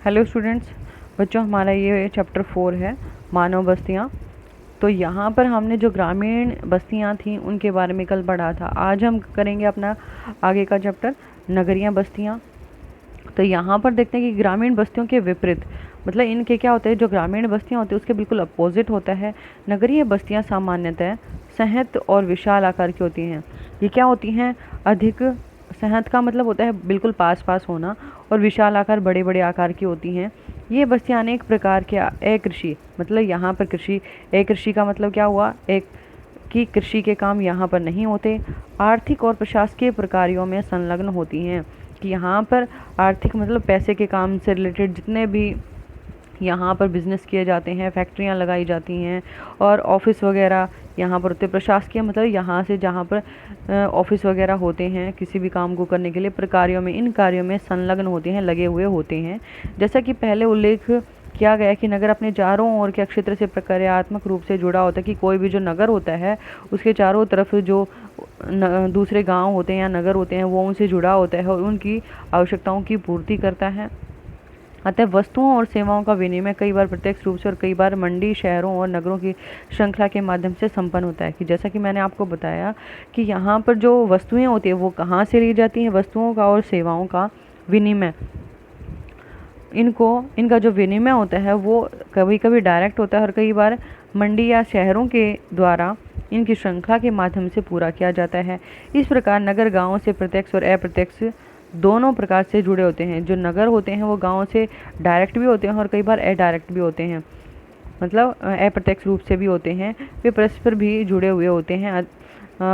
Hello students, बच्चों हमारा ये चैप्टर 4 है मानव बस्तियाँ। तो यहाँ पर हमने जो ग्रामीण बस्तियाँ थीं उनके बारे में कल पढ़ा था। आज हम करेंगे अपना आगे का चैप्टर नगरीय बस्तियाँ। तो यहाँ पर देखते हैं कि ग्रामीण बस्तियों के विपरीत मतलब इनके क्या होता है, जो ग्रामीण बस्तियाँ होती हैं उसके बिल्कुल अपोजिट होता है। नगरीय बस्तियाँ सामान्यतः सहत और विशाल आकार की होती हैं। ये क्या होती हैं? अधिक सहत का मतलब होता है बिल्कुल पास पास होना, और विशाल आकार बड़े बड़े आकार की होती हैं। ये बस्तियाँ अनेक प्रकार के अकृषि मतलब यहाँ पर कृषि, अकृषि का मतलब क्या हुआ, एक कि कृषि के काम यहाँ पर नहीं होते। आर्थिक और प्रशासकीय प्रकारों में संलग्न होती हैं कि यहाँ पर आर्थिक मतलब पैसे के काम से रिलेटेड जितने भी यहाँ पर बिजनेस किए जाते हैं, फैक्ट्रियाँ लगाई जाती हैं और ऑफिस वगैरह यहाँ पर होते हैं। प्रशासकीय मतलब यहाँ से जहाँ पर ऑफिस वगैरह होते हैं किसी भी काम को करने के लिए, प्रकार्यों में इन कार्यों में संलग्न होते हैं, लगे हुए होते हैं। जैसा कि पहले उल्लेख किया गया कि नगर अपने चारों ओर के क्षेत्र से प्रक्रियात्मक रूप से जुड़ा होता है, कि कोई भी जो नगर होता है उसके चारों तरफ जो दूसरे गांव होते हैं या नगर होते हैं वो उनसे जुड़ा होता है और उनकी आवश्यकताओं की पूर्ति करता है। अतः वस्तुओं और सेवाओं का विनिमय कई बार प्रत्यक्ष रूप से और कई बार मंडी, शहरों और नगरों की श्रृंखला के माध्यम से संपन्न होता है। कि जैसा कि मैंने आपको बताया कि यहाँ पर जो वस्तुएं होती है वो कहाँ से ली जाती हैं, वस्तुओं का और सेवाओं का विनिमय। इनका जो विनिमय होता है वो कभी कभी डायरेक्ट होता है और कई बार मंडी या शहरों के द्वारा इनकी श्रृंखला के माध्यम से पूरा किया जाता है। इस प्रकार नगर गाँवों से प्रत्यक्ष और अप्रत्यक्ष दोनों प्रकार से जुड़े होते हैं। जो नगर होते हैं वो गाँव से डायरेक्ट भी होते हैं और कई बार अडायरेक्ट भी होते हैं, मतलब अप्रत्यक्ष रूप से भी होते हैं। वे परस्पर भी जुड़े हुए होते हैं।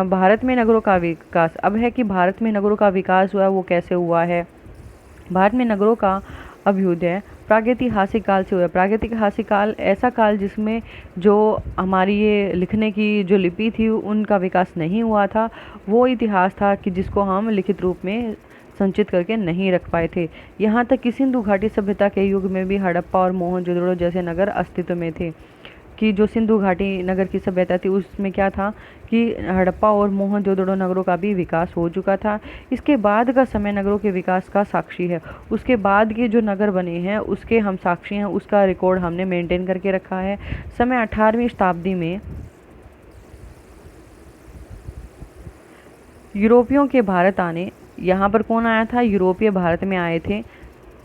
भारत में नगरों का विकास, अब है कि भारत में नगरों का विकास हुआ वो कैसे हुआ है। भारत में नगरों का अभ्युदय प्रागैतिहासिक काल से हुआ। प्रागैतिहासिक काल ऐसा काल जिसमें जो हमारी ये लिखने की जो लिपि थी उनका विकास नहीं हुआ था। वो इतिहास था कि जिसको हम लिखित रूप में संचित करके नहीं रख पाए थे। यहाँ तक कि सिंधु घाटी सभ्यता के युग में भी हड़प्पा और मोहनजोदड़ो जैसे नगर अस्तित्व में थे। कि जो सिंधु घाटी नगर की सभ्यता थी उसमें क्या था कि हड़प्पा और मोहनजोदड़ो नगरों का भी विकास हो चुका था। इसके बाद का समय नगरों के विकास का साक्षी है। उसके बाद के जो नगर बने हैं उसके हम साक्षी हैं, उसका रिकॉर्ड हमने मेंटेन करके रखा है। समय 18वीं शताब्दी में यूरोपियों के भारत आने, यहाँ पर कौन आया था? यूरोपीय भारत में आए थे,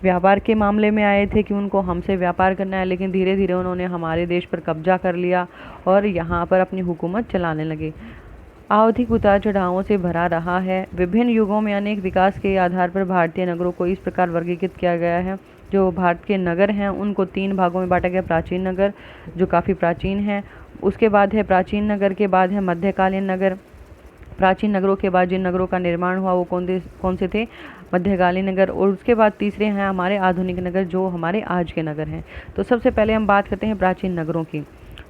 व्यापार के मामले में आए थे कि उनको हमसे व्यापार करना है। लेकिन धीरे धीरे उन्होंने हमारे देश पर कब्जा कर लिया और यहाँ पर अपनी हुकूमत चलाने लगे। आवधिक उतार चढ़ावों से भरा रहा है। विभिन्न युगों में अनेक विकास के आधार पर भारतीय नगरों को इस प्रकार वर्गीकृत किया गया है। जो भारत के नगर हैं उनको 3 भागों में बांटा गया। प्राचीन नगर जो काफ़ी प्राचीन है, उसके बाद है प्राचीन नगर के बाद है मध्यकालीन नगर। प्राचीन नगरों के बाद जिन नगरों का निर्माण हुआ वो कौन से थे? मध्यकालीन नगर। और उसके बाद तीसरे हैं हमारे आधुनिक नगर जो हमारे आज के नगर हैं। तो सबसे पहले हम बात करते हैं प्राचीन नगरों की।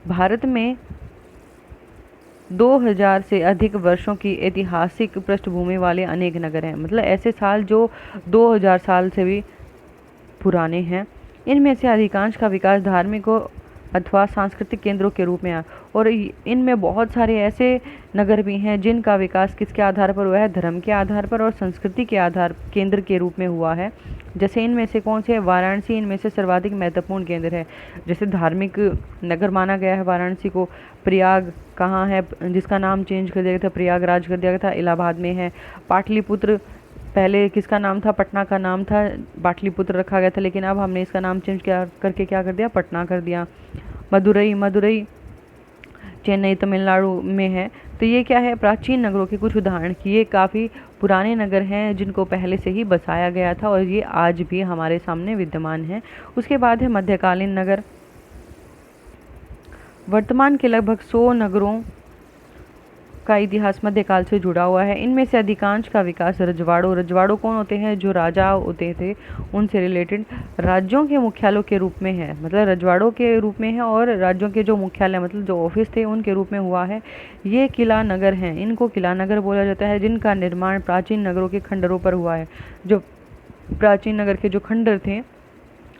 भारत में 2000 से अधिक वर्षों की ऐतिहासिक पृष्ठभूमि वाले अनेक नगर हैं, मतलब ऐसे साल जो 2000 साल से भी पुराने हैं। इनमें से अधिकांश का विकास धार्मिक अथवा सांस्कृतिक केंद्रों के रूप में आया, और इनमें बहुत सारे ऐसे नगर भी हैं जिनका विकास किसके आधार पर हुआ है? धर्म के आधार पर और संस्कृति के आधार केंद्र के रूप में हुआ है। जैसे इनमें से कौन से? वाराणसी इनमें से सर्वाधिक महत्वपूर्ण केंद्र है। जैसे धार्मिक नगर माना गया है वाराणसी को। प्रयाग कहाँ है, जिसका नाम चेंज कर दिया गया था, प्रयागराज कर दिया गया था, इलाहाबाद में है। पाटलिपुत्र पहले किसका नाम था? पटना का नाम था, पाटलिपुत्र रखा गया था, लेकिन अब हमने इसका नाम चेंज क्या करके क्या कर दिया? पटना कर दिया। मदुरई चेन्नई तमिलनाडु में है। तो ये क्या है? प्राचीन नगरों के कुछ उदाहरण कि ये काफ़ी पुराने नगर हैं जिनको पहले से ही बसाया गया था और ये आज भी हमारे सामने विद्यमान है। उसके बाद है मध्यकालीन नगर। वर्तमान के लगभग 100 नगरों का इतिहास मध्यकाल से जुड़ा हुआ है। इनमें से अधिकांश का विकास रजवाड़ों कौन होते हैं? जो राजा होते थे उनसे रिलेटेड राज्यों के मुख्यालयों के रूप में है, मतलब रजवाड़ों के रूप में है, और राज्यों के जो मुख्यालय मतलब जो ऑफिस थे उनके रूप में हुआ है। ये किला नगर हैं, इनको किला नगर बोला जाता है, जिनका निर्माण प्राचीन नगरों के खंडरों पर हुआ है। जो प्राचीन नगर के जो खंडर थे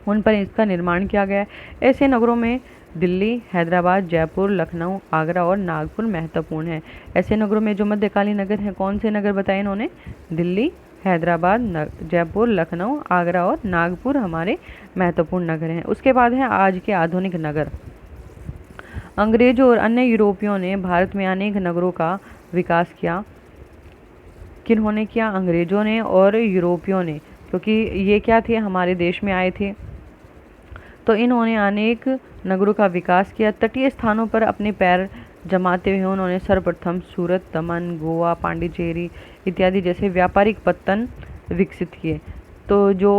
उन पर इसका निर्माण किया गया है। ऐसे नगरों में दिल्ली, हैदराबाद, जयपुर, लखनऊ, आगरा और नागपुर महत्वपूर्ण है। ऐसे नगरों में जो मध्यकालीन नगर हैं, कौन से नगर बताए इन्होंने? दिल्ली, हैदराबाद, जयपुर, लखनऊ, आगरा और नागपुर हमारे महत्वपूर्ण नगर हैं। उसके बाद है आज के आधुनिक नगर। अंग्रेजों और अन्य यूरोपियों ने भारत में अनेक नगरों का विकास किया। किन्होंने किया? अंग्रेजों ने और यूरोपियों ने, क्योंकि ये क्या थे, हमारे देश में आए थे। तो इन्होंने अनेक नगरों का विकास किया। तटीय स्थानों पर अपने पैर जमाते हुए उन्होंने सर्वप्रथम सूरत, दमन, गोवा, पांडिचेरी इत्यादि जैसे व्यापारिक पत्तन विकसित किए। तो जो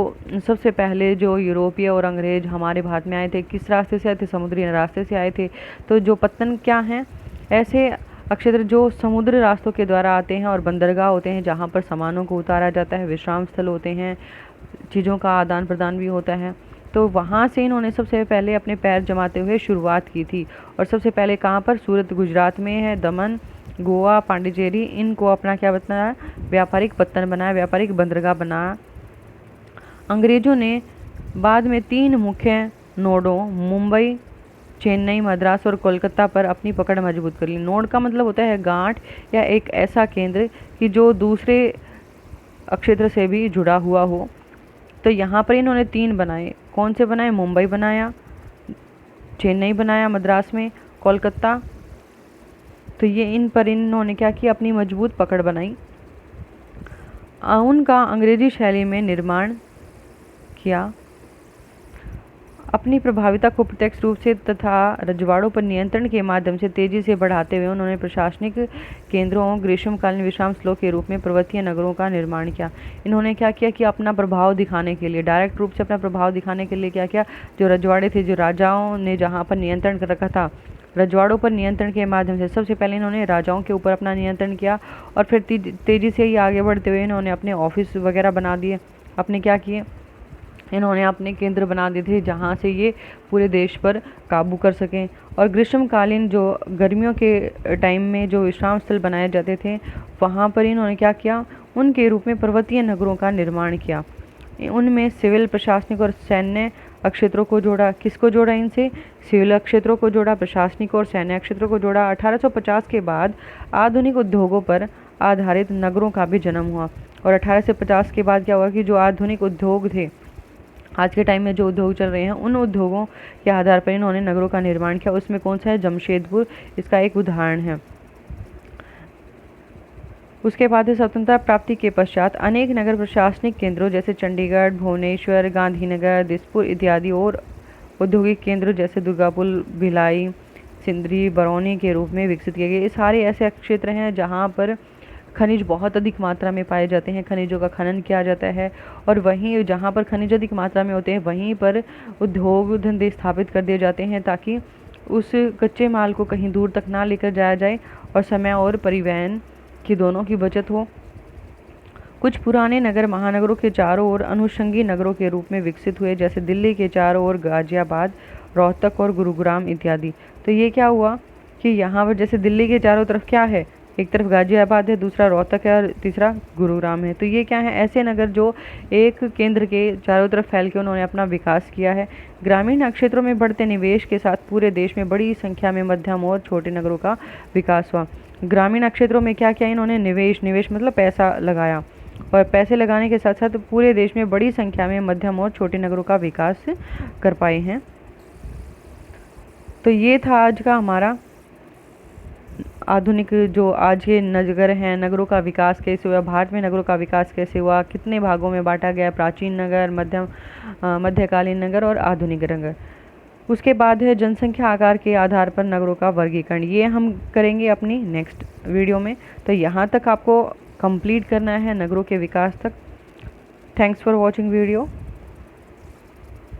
सबसे पहले जो यूरोपीय और अंग्रेज हमारे भारत में आए थे, किस रास्ते से आए थे? समुद्री रास्ते से आए थे। तो जो पत्तन क्या हैं? ऐसे क्षेत्र जो समुद्र रास्तों के द्वारा आते हैं और बंदरगाह होते हैं जहाँ पर सामानों को उतारा जाता है, विश्राम स्थल होते हैं, चीज़ों का आदान प्रदान भी होता है। तो वहाँ से इन्होंने सबसे पहले अपने पैर जमाते हुए शुरुआत की थी। और सबसे पहले कहाँ पर? सूरत गुजरात में है, दमन, गोवा, पांडिचेरी, इनको अपना क्या बनाया? व्यापारिक पत्तन बनाया, व्यापारिक बंदरगाह बनाया। अंग्रेजों ने बाद में 3 मुख्य नोडों मुंबई, चेन्नई, मद्रास और कोलकाता पर अपनी पकड़ मजबूत कर ली। नोड का मतलब होता है गांठ या एक ऐसा केंद्र कि जो दूसरे क्षेत्र से भी जुड़ा हुआ हो। तो यहाँ पर इन्होंने 3 बनाए। कौन से बनाए? मुंबई बनाया, चेन्नई बनाया मद्रास में, कोलकाता। तो ये इन पर इन्होंने क्या किया? अपनी मजबूत पकड़ बनाई। उनका अंग्रेजी शैली में निर्माण किया। अपनी प्रभाविता को प्रत्यक्ष रूप से तथा रजवाड़ों पर नियंत्रण के माध्यम से तेजी से बढ़ाते हुए उन्होंने प्रशासनिक केंद्रों, ग्रीष्मकालीन विश्राम स्थलों के रूप में पर्वतीय नगरों का निर्माण किया। इन्होंने क्या किया कि अपना प्रभाव दिखाने के लिए, डायरेक्ट रूप से अपना प्रभाव दिखाने के लिए क्या किया? जो रजवाड़े थे, जो राजाओं ने जहाँ पर नियंत्रण कर रखा था, रजवाड़ों पर नियंत्रण के माध्यम से सबसे पहले इन्होंने राजाओं के ऊपर अपना नियंत्रण किया। और फिर तेजी से ही आगे बढ़ते हुए इन्होंने अपने ऑफिस वगैरह बना दिए। अपने क्या किए? इन्होंने अपने केंद्र बना दिए थे जहाँ से ये पूरे देश पर काबू कर सकें। और ग्रीष्मकालीन जो गर्मियों के टाइम में जो विश्राम स्थल बनाए जाते थे, वहाँ पर इन्होंने क्या किया? उनके रूप में पर्वतीय नगरों का निर्माण किया। उनमें सिविल, प्रशासनिक और सैन्य क्षेत्रों को जोड़ा। किसको जोड़ा? इनसे सिविल क्षेत्रों को जोड़ा, प्रशासनिक और सैन्य क्षेत्रों को जोड़ा। 1850 के बाद आधुनिक उद्योगों पर आधारित नगरों का भी जन्म हुआ। और 1850 के बाद क्या हुआ कि जो आधुनिक उद्योग थे, आज के टाइम में जो उद्योग चल रहे हैं, उन उद्योगों के आधार पर इन्होंने नगरों का निर्माण किया। उसमें कौन सा है? जमशेदपुर इसका एक उदाहरण है। उसके बाद है स्वतंत्रता प्राप्ति के पश्चात अनेक नगर प्रशासनिक केंद्रों जैसे चंडीगढ़, भुवनेश्वर, गांधीनगर, दिसपुर इत्यादि और औद्योगिक केंद्र जैसे दुर्गापुर, भिलाई, सिंदरी, बरौनी के रूप में विकसित किए गए। ये सारे ऐसे क्षेत्र हैं जहाँ पर खनिज बहुत अधिक मात्रा में पाए जाते हैं, खनिजों का खनन किया जाता है। और वहीं जहाँ पर खनिज अधिक मात्रा में होते हैं, वहीं पर उद्योग धंधे स्थापित कर दिए जाते हैं ताकि उस कच्चे माल को कहीं दूर तक ना लेकर जाया जाए और समय और परिवहन की दोनों की बचत हो। कुछ पुराने नगर महानगरों के चारों ओर अनुषंगी नगरों के रूप में विकसित हुए, जैसे दिल्ली के चारों ओर गाजियाबाद, रोहतक और गुरुग्राम इत्यादि। तो ये क्या हुआ कि यहाँ पर जैसे दिल्ली के चारों तरफ क्या है? एक तरफ गाजियाबाद है, दूसरा रोहतक है और तीसरा गुरुग्राम है। तो ये क्या है? ऐसे नगर जो एक केंद्र के चारों तरफ फैल के उन्होंने अपना विकास किया है। ग्रामीण क्षेत्रों में बढ़ते निवेश के साथ पूरे देश में बड़ी संख्या में मध्यम और छोटे नगरों का विकास हुआ। ग्रामीण क्षेत्रों में क्या किया इन्होंने? निवेश मतलब पैसा लगाया। और पैसे लगाने के साथ साथ पूरे देश में बड़ी संख्या में मध्यम और छोटे नगरों का विकास कर पाए हैं। तो ये था आज का हमारा आधुनिक जो आज के नगर हैं, नगरों का विकास कैसे हुआ, भारत में नगरों का विकास कैसे हुआ, कितने भागों में बांटा गया, प्राचीन नगर, मध्यकालीन नगर और आधुनिक नगर। उसके बाद है जनसंख्या आकार के आधार पर नगरों का वर्गीकरण। ये हम करेंगे अपनी नेक्स्ट वीडियो में। तो यहाँ तक आपको कंप्लीट करना है नगरों के विकास तक। Thanks for watching video.